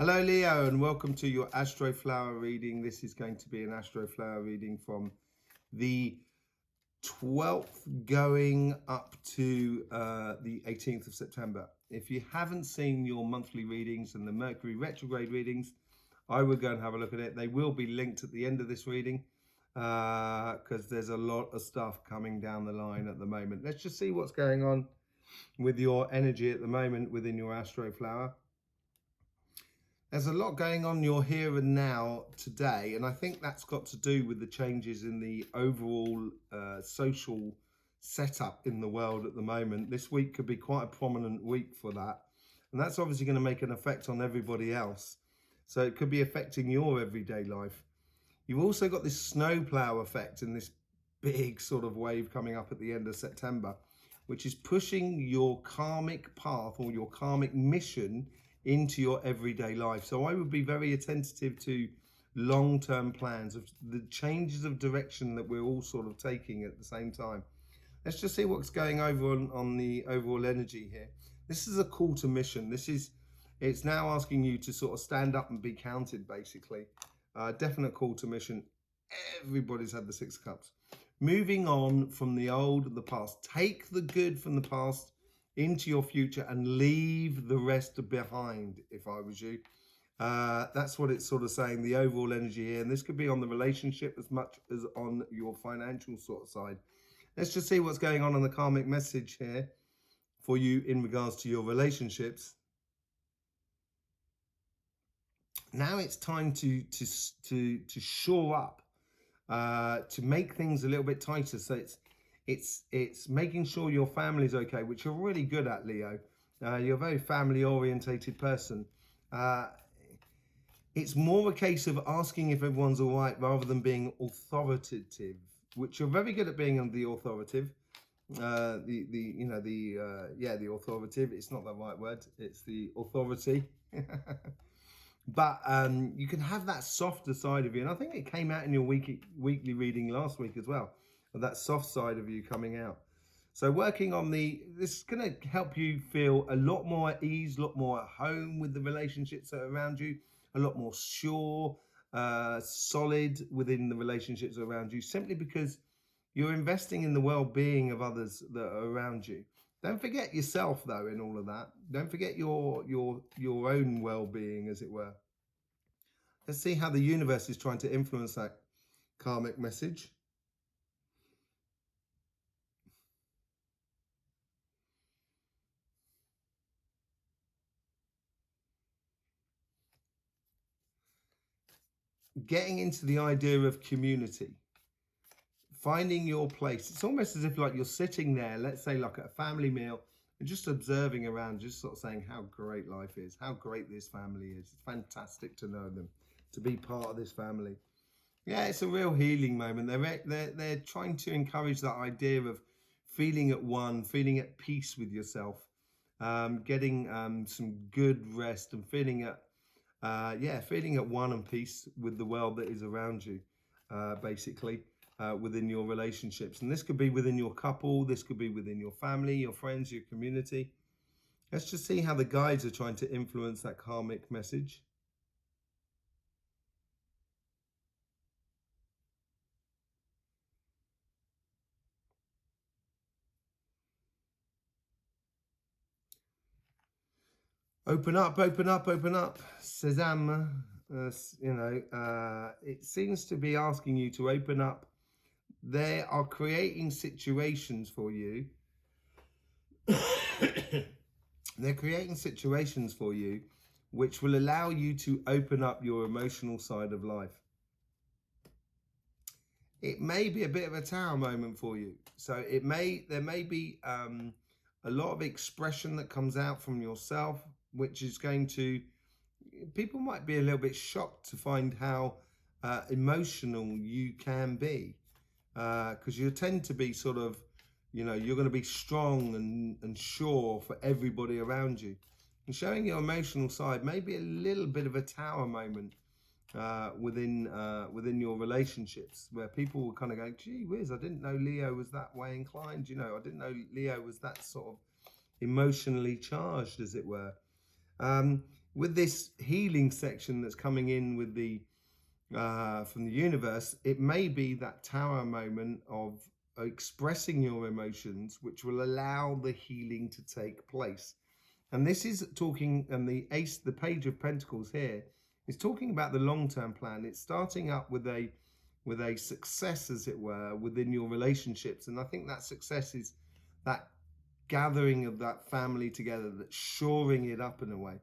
Hello Leo, and welcome to your Astroflower reading. This is going to be an Astroflower reading from the 12th going up to the 18th of September. If you haven't seen your monthly readings and the Mercury retrograde readings, I would go and have a look at it. They will be linked at the end of this reading because there's a lot of stuff coming down the line at the moment. Let's just see what's going on with your energy at the moment within your Astroflower. There's a lot going on your here and now today, and I think that's got to do with the changes in the overall social setup in the world at the moment. This week could be quite a prominent week for that, and that's obviously going to make an effect on everybody else. So it could be affecting your everyday life. You've also got this snowplow effect and this big sort of wave coming up at the end of September, which is pushing your karmic path or your karmic mission into your everyday life. So I would be very attentive to long-term plans of the changes of direction that we're all sort of taking at the same time. Let's just see what's going over on the overall energy here. This is a call to mission. It's now asking you to sort of stand up and be counted, basically. Definite call to mission. Everybody's had the Six of Cups. Moving on from the old and the past. Take the good from the past into your future and leave the rest behind, if I was you. That's what it's sort of saying, the overall energy here. And this could be on the relationship as much as on your financial sort of side. Let's just see what's going on the karmic message here for you in regards to your relationships. Now it's time to shore up, to make things a little bit tighter. So it's making sure your family's okay, which you're really good at, Leo. You're a very family orientated person. It's more a case of asking if everyone's all right rather than being authoritative, which you're very good at being on the authoritative. The authoritative. It's not the right word. It's the authority. But you can have that softer side of you. And I think it came out in your weekly reading last week as well. That soft side of you coming out. So working on this is going to help you feel a lot more at ease, a lot more at home with the relationships that are around you, a lot more sure, solid within the relationships around you, simply because you're investing in the well-being of others that are around you. Don't forget yourself, though, in all of that. Don't forget your own well-being, as it were. Let's see how the universe is trying to influence that karmic message. Getting into the idea of community, finding your place. It's almost as if like you're sitting there, let's say like at a family meal, and just observing around, just sort of saying how great life is, how great this family is. It's fantastic to know them, to be part of this family. Yeah, it's a real healing moment. They're trying to encourage that idea of feeling at one, feeling at peace with yourself, getting some good rest and feeling at one and peace with the world that is around you, basically, within your relationships. And this could be within your couple, this could be within your family, your friends, your community. Let's just see how the guides are trying to influence that karmic message. Open up, open up, open up. Sésame. It seems to be asking you to open up. They are creating situations for you. They're creating situations for you which will allow you to open up your emotional side of life. It may be a bit of a tower moment for you. So there may be a lot of expression that comes out from yourself, which is going to, people might be a little bit shocked to find how emotional you can be, because you tend to be sort of, you're going to be strong and sure for everybody around you. And showing your emotional side may be a little bit of a tower moment within your relationships, where people will kind of go, gee whiz, I didn't know Leo was that way inclined. I didn't know Leo was that sort of emotionally charged, as it were. with this healing section that's coming in with the from the universe, it may be that tower moment of expressing your emotions, which will allow the healing to take place. And this is talking, and the page of pentacles here is talking about the long-term plan. It's starting up with a success, as it were, within your relationships. And I think that success is that gathering of that family together, that's shoring it up in a way.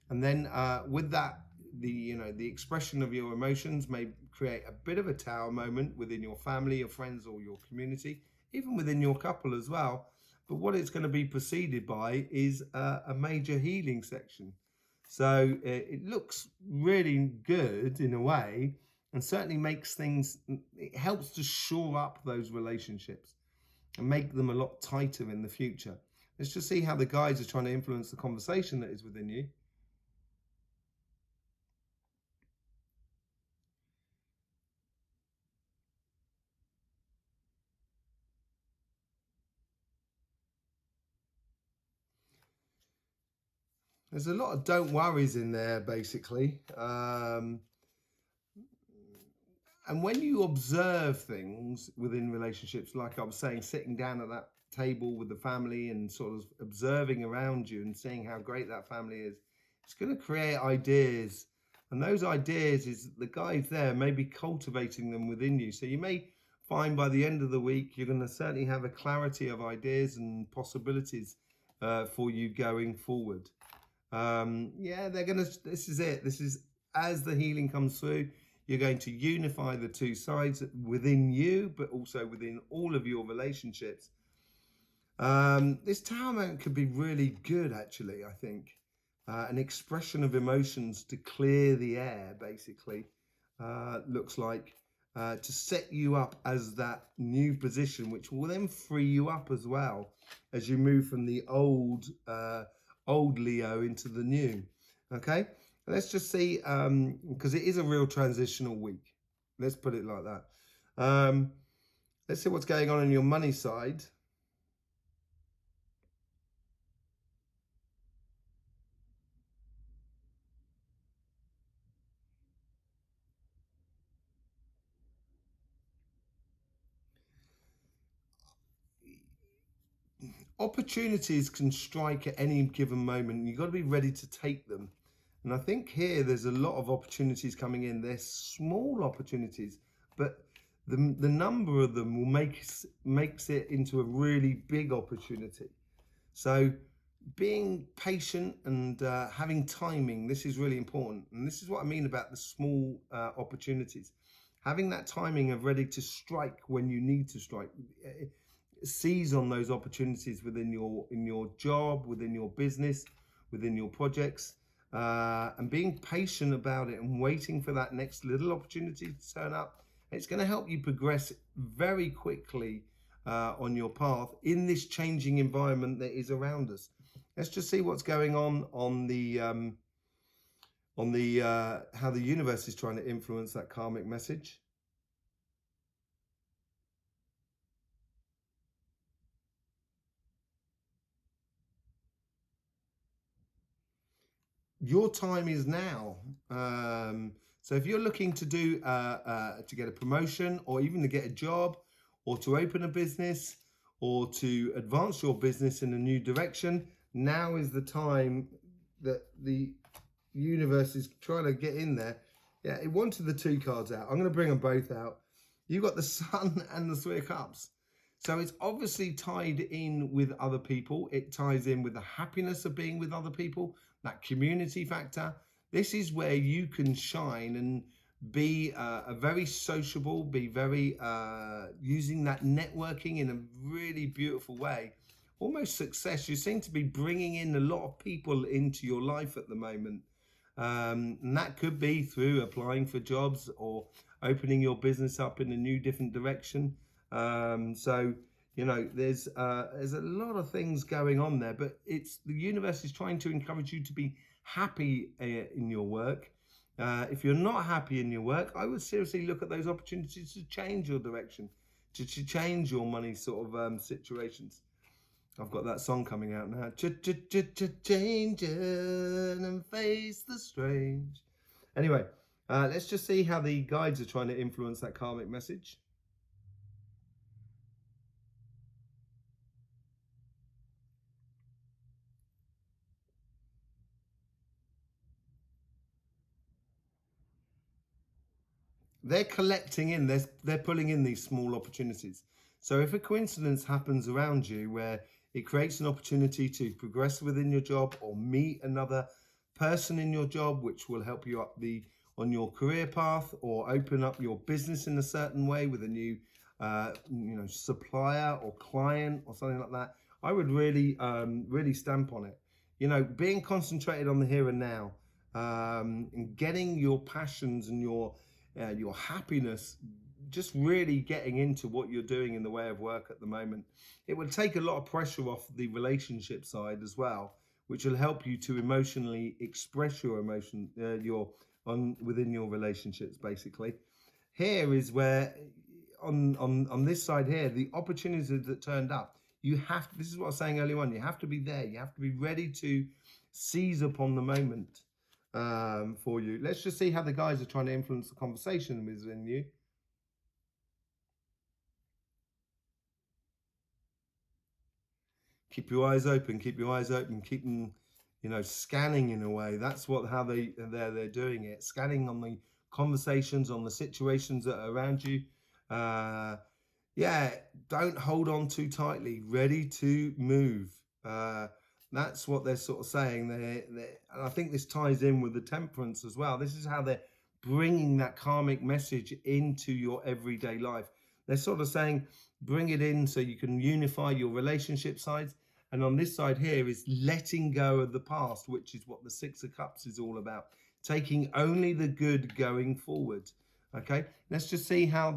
And then with that, the expression of your emotions may create a bit of a tower moment within your family, your friends, or your community, even within your couple as well. But what it's going to be preceded by is a major healing section. So it looks really good in a way, and certainly makes things, it helps to shore up those relationships and make them a lot tighter in the future. Let's just see how the guides are trying to influence the conversation that is within you. There's a lot of don't worries in there, basically. And when you observe things within relationships, like I was saying, sitting down at that table with the family and sort of observing around you and seeing how great that family is, it's going to create ideas. And those ideas, is the guides there maybe cultivating them within you. So you may find by the end of the week, you're going to certainly have a clarity of ideas and possibilities for you going forward. Yeah, this is it. This is, as the healing comes through, you're going to unify the two sides within you, but also within all of your relationships. This tower moment could be really good, actually, I think. An expression of emotions to clear the air, basically, looks like, to set you up as that new position, which will then free you up as well as you move from the old Leo into the new. Okay, let's just see, because it is a real transitional week. Let's put it like that. Let's see what's going on your money side. Opportunities can strike at any given moment. You've got to be ready to take them. And I think here there's a lot of opportunities coming in. They're small opportunities, but the number of them will makes it into a really big opportunity. So being patient and having timing, this is really important. And this is what I mean about the small opportunities. Having that timing of ready to strike when you need to strike. Seize on those opportunities within your job, within your business, within your projects, and being patient about it and waiting for that next little opportunity to turn up. It's going to help you progress very quickly on your path in this changing environment that is around us. Let's just see what's going on the how the universe is trying to influence that karmic message. Your time is now. So if you're looking to do to get a promotion, or even to get a job, or to open a business, or to advance your business in a new direction, now is the time that the universe is trying to get in there. Yeah, it wanted the two cards out. I'm going to bring them both out. You've got the Sun and the Three of Cups. So it's obviously tied in with other people. It ties in with the happiness of being with other people, that community factor. This is where you can shine and be a very sociable, be very using that networking in a really beautiful way. Almost success. You seem to be bringing in a lot of people into your life at the moment. And that could be through applying for jobs or opening your business up in a new, different direction. So, you know, there's a lot of things going on there, but it's the universe is trying to encourage you to be happy in your work. If you're not happy in your work, I would seriously look at those opportunities to change your direction, to change your money sort of situations. I've got that song coming out now. Change and face the strange. Anyway, let's just see how the guides are trying to influence that karmic message. They're collecting in, they're pulling in these small opportunities. So if a coincidence happens around you where it creates an opportunity to progress within your job or meet another person in your job, which will help you up on your career path, or open up your business in a certain way with a new supplier or client or something like that, I would really really stamp on it. Being concentrated on the here and now, and getting your passions and your happiness, just really getting into what you're doing in the way of work at the moment. It will take a lot of pressure off the relationship side as well, which will help you to emotionally express your emotion, within your relationships. Basically, here is where on this side here, the opportunities that turned up, this is what I was saying earlier on, you have to be there, you have to be ready to seize upon the moment for you. Let's just see how the guys are trying to influence the conversation within you. Keep your eyes open, keep them, scanning in a way. That's how they're doing it, scanning on the conversations, on the situations that are around you. Yeah, don't hold on too tightly, ready to move. That's what they're sort of saying. And I think this ties in with the temperance as well. This is how they're bringing that karmic message into your everyday life. They're sort of saying, bring it in so you can unify your relationship sides. And on this side here is letting go of the past, which is what the Six of Cups is all about. Taking only the good going forward. Okay, let's just see how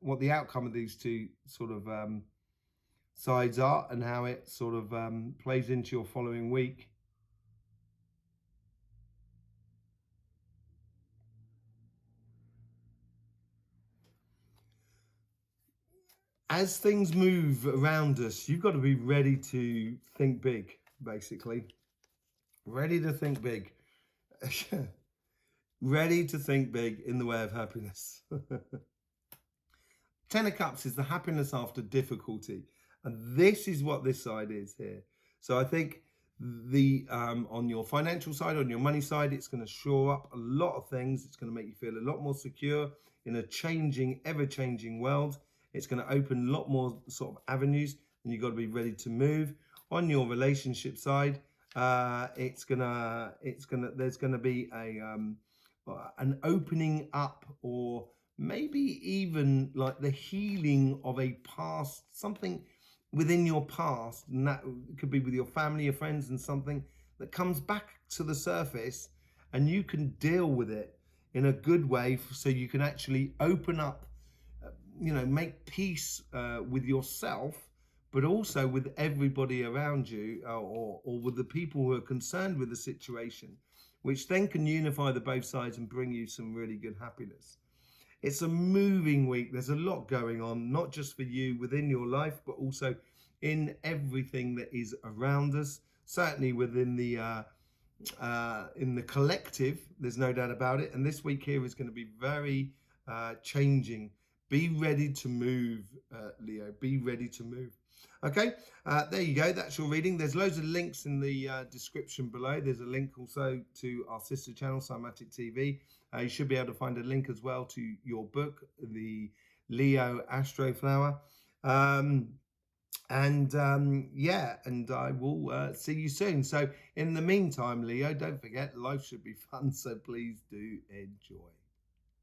what the outcome of these two sort of sides are and how it sort of plays into your following week. As things move around us, you've got to be ready to think big, basically. Ready to think big. Ready to think big in the way of happiness. Ten of Cups is the happiness after difficulty. And this is what this side is here. So I think on your financial side, on your money side, it's going to shore up a lot of things. It's going to make you feel a lot more secure in a changing, ever-changing world. It's going to open a lot more sort of avenues, and you've got to be ready to move. On your relationship side, there's going to be an opening up, or maybe even like the healing of a past, something within your past, and that could be with your family, your friends, and something that comes back to the surface, and you can deal with it in a good way, so you can actually open up, make peace with yourself, but also with everybody around you, or with the people who are concerned with the situation, which then can unify the both sides and bring you some really good happiness. It's a moving week. There's a lot going on, not just for you within your life, but also in everything that is around us. Certainly within the in the collective, there's no doubt about it. And this week here is going to be very changing. Be ready to move, Leo. Be ready to move. Okay, there you go. That's your reading. There's loads of links in the description below. There's a link also to our sister channel, Cymatic TV. You should be able to find a link as well to your book, the Leo Astroflower. And I will see you soon. So in the meantime, Leo, don't forget, life should be fun. So please do enjoy.